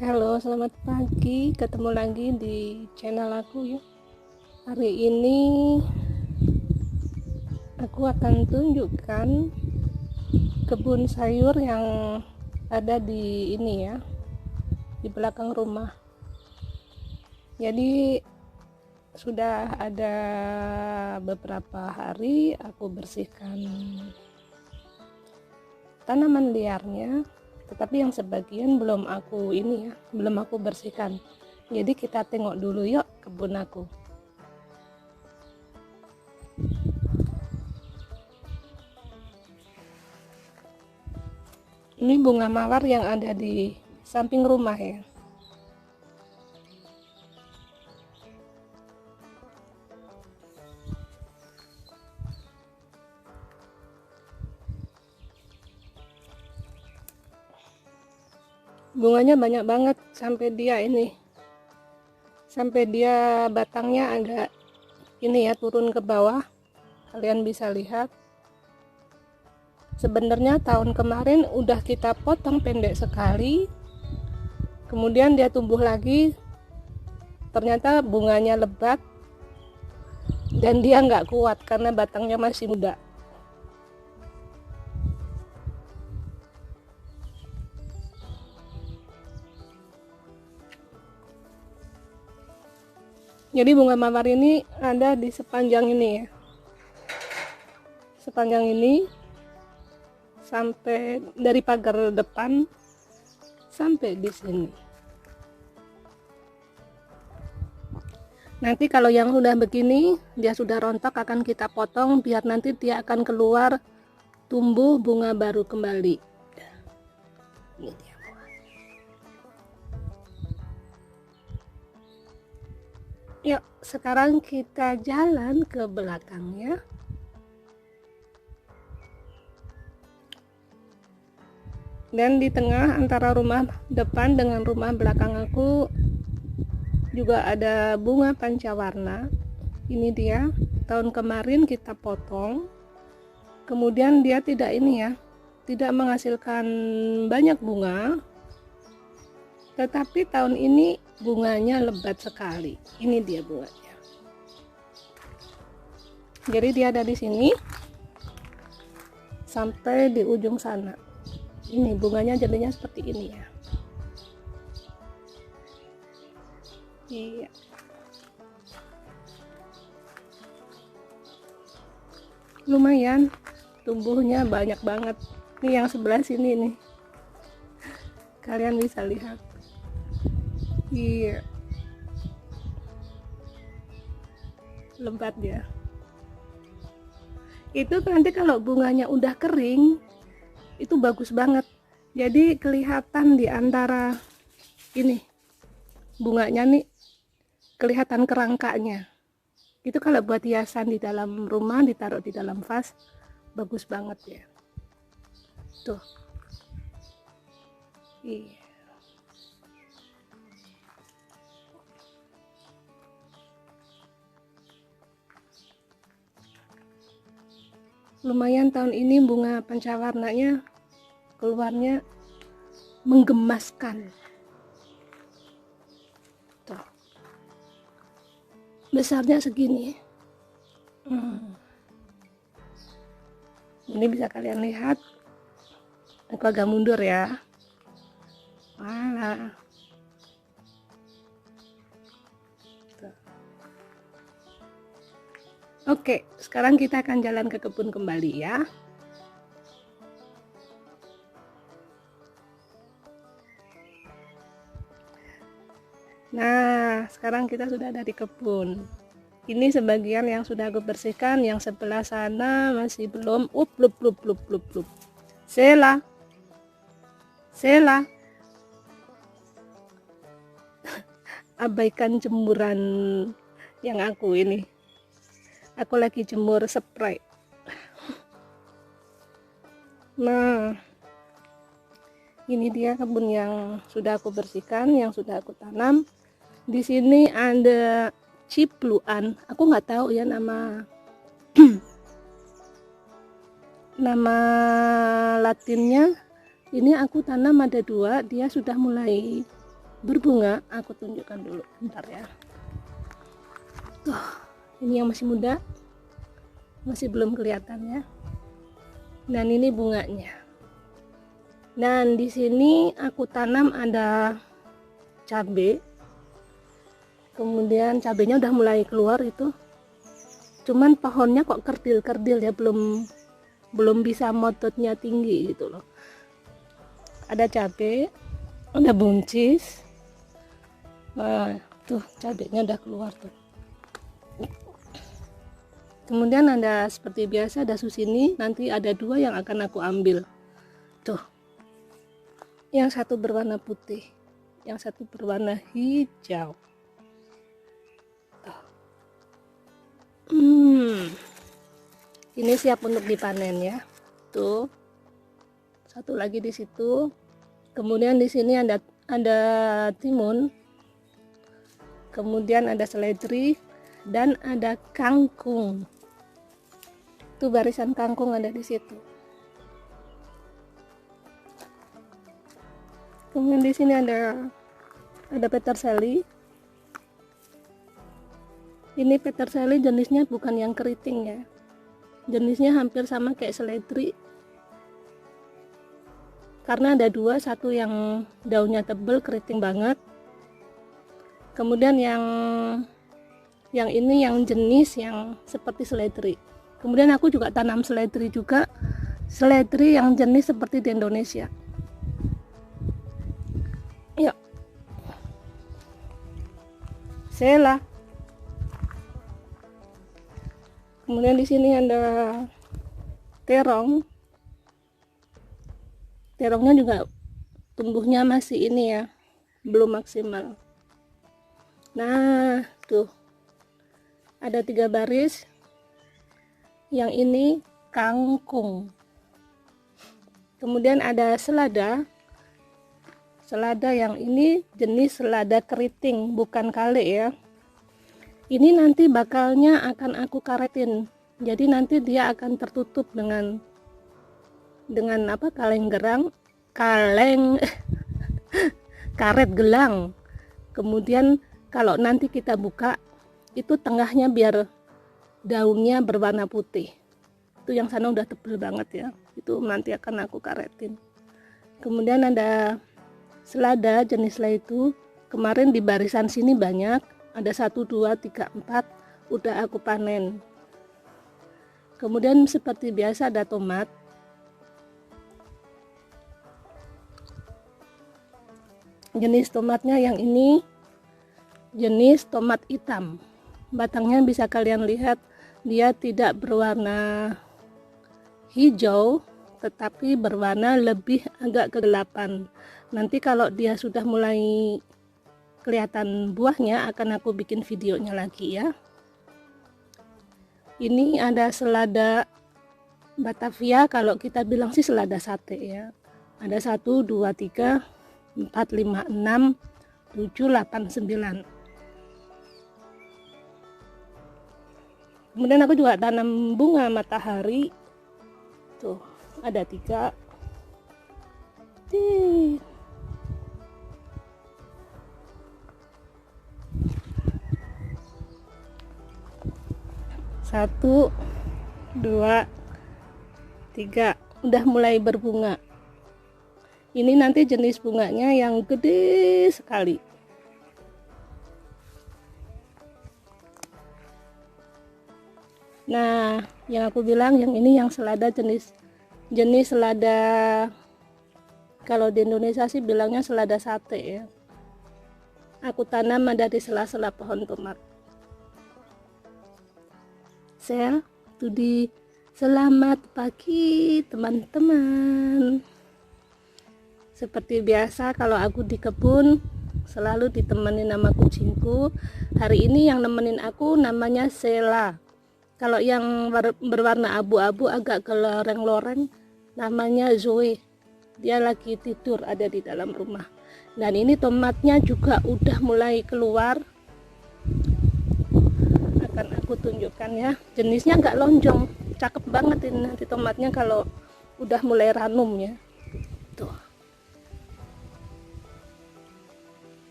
Halo, selamat pagi. Ketemu lagi di channel aku ya. Hari ini aku akan tunjukkan kebun sayur yang ada di ini ya, di belakang rumah. Jadi sudah ada beberapa hari aku bersihkan tanaman liarnya, tetapi yang sebagian belum aku bersihkan. Jadi kita tengok dulu yuk kebun aku. Ini bunga mawar yang ada di samping rumah ya. Bunganya banyak banget sampai dia batangnya agak ini ya, turun ke bawah. Kalian bisa lihat. Sebenarnya tahun kemarin udah kita potong pendek sekali, kemudian dia tumbuh lagi. Ternyata bunganya lebat dan dia nggak kuat karena batangnya masih muda. Jadi bunga mawar ini ada di sepanjang ini ya, sepanjang ini sampai dari pagar depan sampai di sini. Nanti kalau yang sudah begini, dia sudah rontok, akan kita potong biar nanti dia akan keluar tumbuh bunga baru kembali. Ini dia. Yuk, sekarang kita jalan ke belakangnya. Dan di tengah antara rumah depan dengan rumah belakang aku juga ada bunga pancawarna. Ini dia, tahun kemarin kita potong. Kemudian dia tidak menghasilkan banyak bunga. Tetapi tahun ini bunganya lebat sekali. Ini dia bunganya. Jadi dia ada di sini sampai di ujung sana. Ini bunganya jadinya seperti ini ya. Iya. Lumayan, tumbuhnya banyak banget. Ini yang sebelah sini nih. Kalian bisa lihat. Iya, lebat ya. Itu nanti kalau bunganya udah kering, itu bagus banget. Jadi kelihatan di antara ini bunganya nih, kelihatan kerangkanya. Itu kalau buat hiasan di dalam rumah, ditaruh di dalam vas, bagus banget ya. Tuh. Iya. Lumayan tahun ini bunga pancawarnanya keluarnya menggemaskan. Tuh. Besarnya segini. Ini bisa kalian lihat. Aku agak mundur ya. Malah. Oke, sekarang kita akan jalan ke kebun kembali ya. Nah, sekarang kita sudah ada di kebun. Ini sebagian yang sudah aku bersihkan, yang sebelah sana masih belum. Blup. Sela. Abaikan jemuran yang aku ini. Aku lagi jemur spray. Nah, ini dia kebun yang sudah aku bersihkan, yang sudah aku tanam. Di sini ada cipluan. Aku nggak tahu ya nama nama latinnya. Ini aku tanam ada 2, dia sudah mulai berbunga. Aku tunjukkan dulu bentar ya. Tuh, ini yang masih muda, masih belum kelihatan ya. Dan ini bunganya. Dan di sini aku tanam ada cabai. Kemudian cabenya udah mulai keluar itu. Cuman pohonnya kok kerdil-kerdil ya, belum bisa mototnya tinggi gitu loh. Ada cabai, ada buncis. Nah, tuh cabenya udah keluar tuh. Kemudian ada seperti biasa ada susini, nanti ada 2 yang akan aku ambil. Tuh. Yang satu berwarna putih, yang satu berwarna hijau. Ini siap untuk dipanen ya. Tuh. Satu lagi di situ. Kemudian di sini ada timun. Kemudian ada seledri dan ada kangkung. Tuh barisan kangkung ada di situ. Kemudian di sini ada peterseli. Ini peterseli jenisnya bukan yang keriting ya. Jenisnya hampir sama kayak seledri. Karena ada 2, satu yang daunnya tebal keriting banget. Kemudian yang ini yang jenis yang seperti seledri. Kemudian aku juga tanam seledri juga. Seledri yang jenis seperti di Indonesia. Yuk. Sela. Kemudian di sini ada terong. Terongnya juga tumbuhnya masih ini ya, belum maksimal. Nah, tuh. Ada 3 baris. Yang ini kangkung. Kemudian ada selada. Selada yang ini jenis selada keriting, bukan kale ya. Ini nanti bakalnya akan aku karetin. Jadi nanti dia akan tertutup dengan karet gelang. Kemudian kalau nanti kita buka, itu tengahnya biar daunnya berwarna putih. Itu yang sana udah tebal banget ya. Itu nanti akan aku karetin. Kemudian ada selada jenis itu. Kemarin di barisan sini banyak. Ada 1, 2, 3, 4 udah aku panen. Kemudian seperti biasa ada tomat. Jenis tomatnya yang ini jenis tomat hitam. Batangnya bisa kalian lihat, dia tidak berwarna hijau tetapi berwarna lebih agak kegelapan. Nanti kalau dia sudah mulai kelihatan buahnya akan aku bikin videonya lagi ya. Ini ada selada Batavia, kalau kita bilang sih selada sate ya. Ada 1, 2, 3, 4, 5, 6, 7, 8, 9. Kemudian aku juga tanam bunga matahari. Tuh, ada 3. Satu, 2, 3 udah mulai berbunga. Ini nanti jenis bunganya yang gede sekali. Nah, yang aku bilang yang ini yang selada jenis selada, kalau di Indonesia sih bilangnya selada sate ya. Aku tanam ada di sela-sela pohon tomat. Selamat pagi teman-teman. Seperti biasa kalau aku di kebun selalu ditemani nama kucingku. Hari ini yang nemenin aku namanya Sela. Kalau yang berwarna abu-abu agak keloreng-loreng namanya Zoe. Dia lagi tidur ada di dalam rumah. Dan ini tomatnya juga udah mulai keluar. Akan aku tunjukkan ya. Jenisnya agak lonjong. Cakep banget ini nanti tomatnya kalau udah mulai ranum ya. Tuh.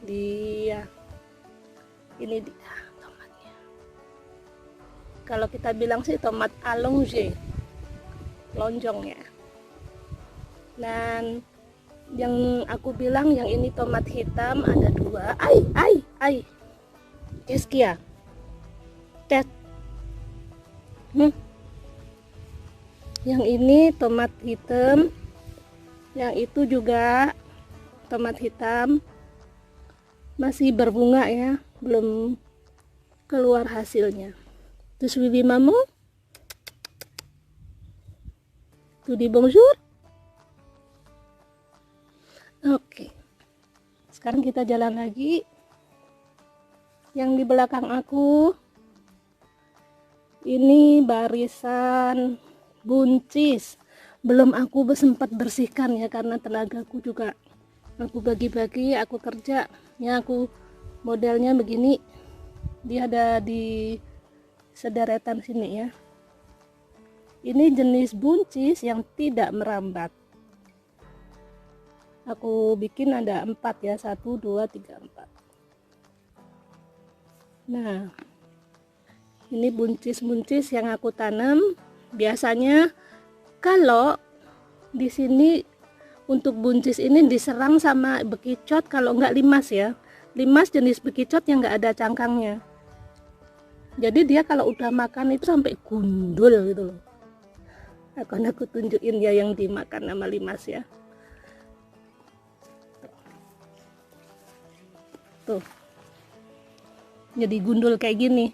Dia ini dia tomatnya. Kalau kita bilang sih tomat allongé, lonjong ya. Dan yang aku bilang yang ini tomat hitam ada 2. Eskia tet yang ini tomat hitam, yang itu juga tomat hitam, masih berbunga ya, belum keluar hasilnya. Terus bibi mamu tuh di bonjour. Oke, sekarang kita jalan lagi. Yang di belakang aku ini barisan buncis, belum aku sempat bersihkan ya, karena tenagaku juga aku bagi-bagi, aku kerja ya, aku modelnya begini, dia ada di sederetan sini ya. Ini jenis buncis yang tidak merambat, aku bikin ada 4 ya, 1, 2, 3, 4. Nah, ini buncis-buncis yang aku tanam. Biasanya kalau di sini untuk buncis ini diserang sama bekicot, kalau enggak limas ya. Limas jenis bekicot yang enggak ada cangkangnya. Jadi dia kalau udah makan itu sampai gundul gitu loh. Akan aku tunjukin ya yang dimakan sama limas ya. Tuh. Jadi gundul kayak gini,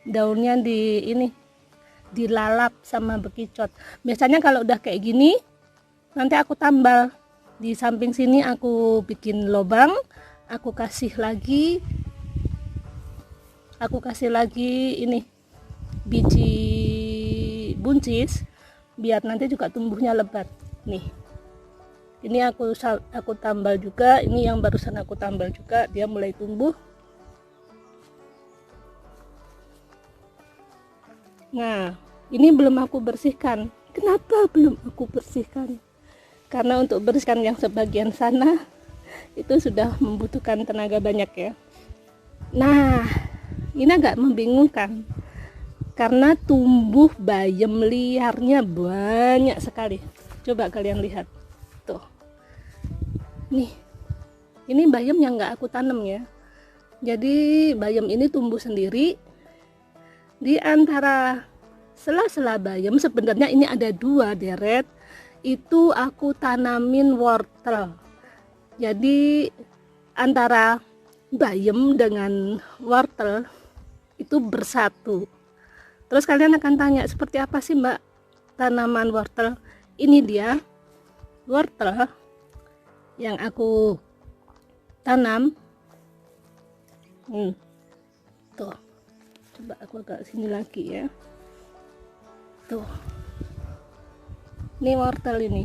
daunnya dilalap sama bekicot. Biasanya kalau udah kayak gini nanti aku tambal di samping sini, aku bikin lubang, aku kasih lagi ini biji buncis biar nanti juga tumbuhnya lebat. Nih, ini aku tambal juga, ini yang barusan aku tambal juga, dia mulai tumbuh. Nah, ini belum aku bersihkan. Kenapa belum aku bersihkan? Karena untuk bersihkan yang sebagian sana itu sudah membutuhkan tenaga banyak ya. Nah, ini agak membingungkan karena tumbuh bayam liarnya banyak sekali. Coba kalian lihat. Tuh. Nih. Ini bayam yang nggak aku tanam ya. Jadi bayam ini tumbuh sendiri. Di antara sela-sela bayam sebenarnya ini ada 2 deret, itu aku tanamin wortel. Jadi antara bayam dengan wortel itu bersatu. Terus kalian akan tanya, seperti apa sih Mbak tanaman wortel? Ini dia wortel yang aku tanam. Tuh, coba aku agak sini lagi ya. Tuh, ini wortel ini,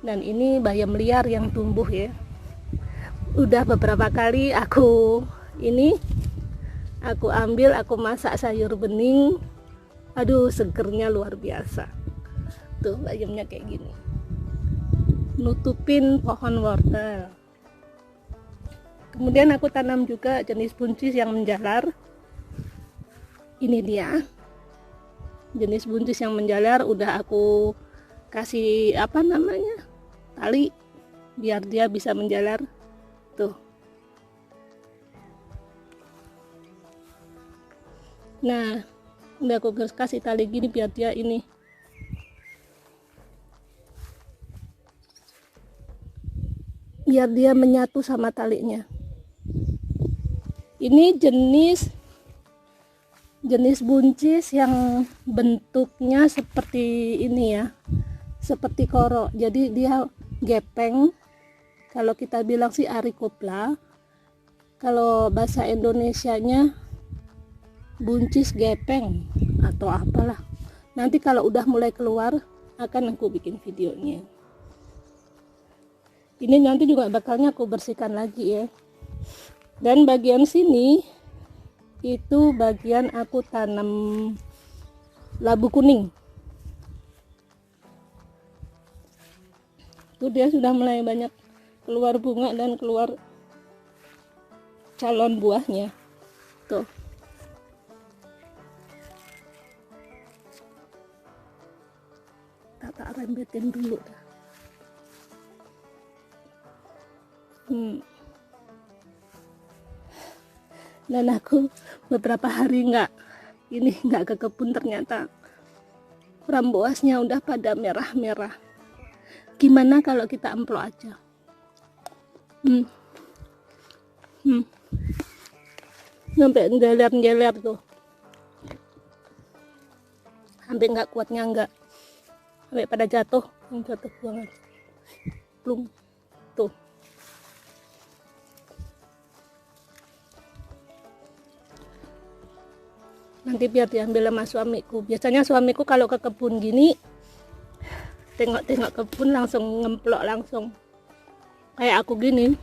dan ini bayam liar yang tumbuh ya. Udah beberapa kali aku ambil, aku masak sayur bening. Aduh, segernya luar biasa. Tuh bayamnya kayak gini, nutupin pohon wortel. Kemudian aku tanam juga jenis buncis yang menjalar. Ini dia jenis buncis yang menjalar, udah aku kasih tali biar dia bisa menjalar. Tuh. Nah, udah aku kasih tali gini biar dia menyatu sama talinya. Ini jenis buncis yang bentuknya seperti ini ya, seperti koro. Jadi dia gepeng. Kalau kita bilang sih arikopla, kalau bahasa Indonesianya buncis gepeng atau apalah. Nanti kalau udah mulai keluar akan aku bikin videonya. Ini nanti juga bakalnya aku bersihkan lagi ya. Dan bagian sini itu bagian aku tanam labu kuning. Tuh dia sudah mulai banyak keluar bunga dan keluar calon buahnya. Tuh. Tak rembetin dulu dah. Dan aku beberapa hari nggak ke kebun, ternyata framboasnya udah pada merah-merah. Gimana kalau kita emplok aja? Sampai ngeler-ngeler tuh, sampai nggak kuatnya nggak, sampai pada jatuh banget. Plung tuh. Nanti biar diambil sama suamiku. Biasanya suamiku kalau ke kebun gini, tengok-tengok kebun langsung ngemplok langsung. Kayak aku gini.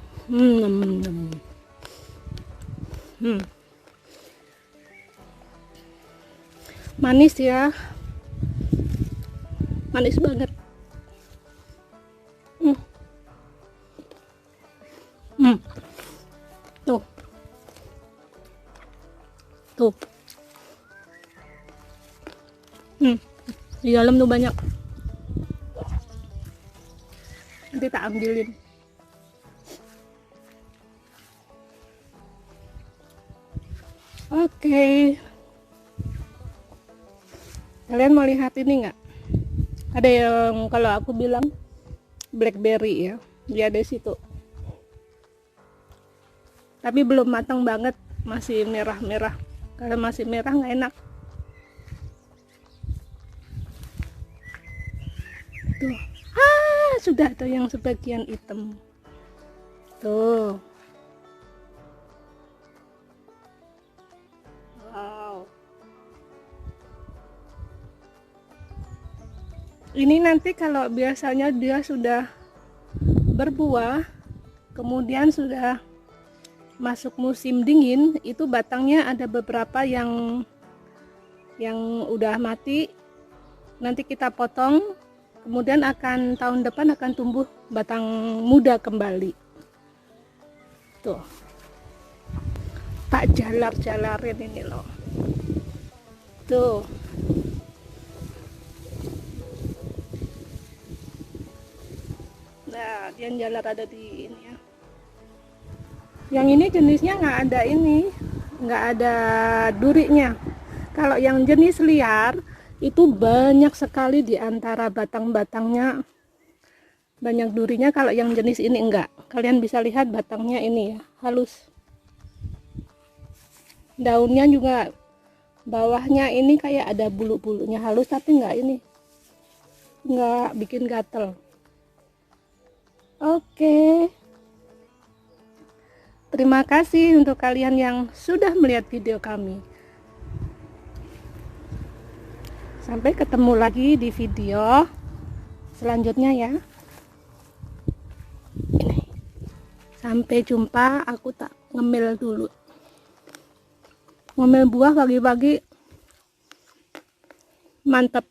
Manis ya. Manis banget. Tuh. Tuh. Di dalam tuh banyak. Nanti tak ambilin. Oke. Kalian mau lihat ini nggak? Ada yang kalau aku bilang blackberry ya, dia ada di situ. Tapi belum matang banget, masih merah-merah. Kalau masih merah nggak enak. Tuh. Sudah ada yang sebagian hitam. Tuh. Wow. Ini nanti kalau biasanya dia sudah berbuah, kemudian sudah masuk musim dingin, itu batangnya ada beberapa yang udah mati. Nanti kita potong, kemudian tahun depan akan tumbuh batang muda kembali. Tuh, tak jalar-jalarin ini loh. Tuh. Nah, dia jalar ada di ini ya. Yang ini jenisnya nggak ada durinya. Kalau yang jenis liar itu banyak sekali di antara batang-batangnya, banyak durinya. Kalau yang jenis ini enggak. Kalian bisa lihat batangnya ini ya, halus. Daunnya juga bawahnya ini kayak ada bulu-bulunya, halus, tapi enggak bikin gatel. Oke. Terima kasih untuk kalian yang sudah melihat video kami. Sampai ketemu lagi di video selanjutnya ya. Ini. Sampai jumpa, aku tak ngemil dulu. Ngemil buah pagi-pagi mantap.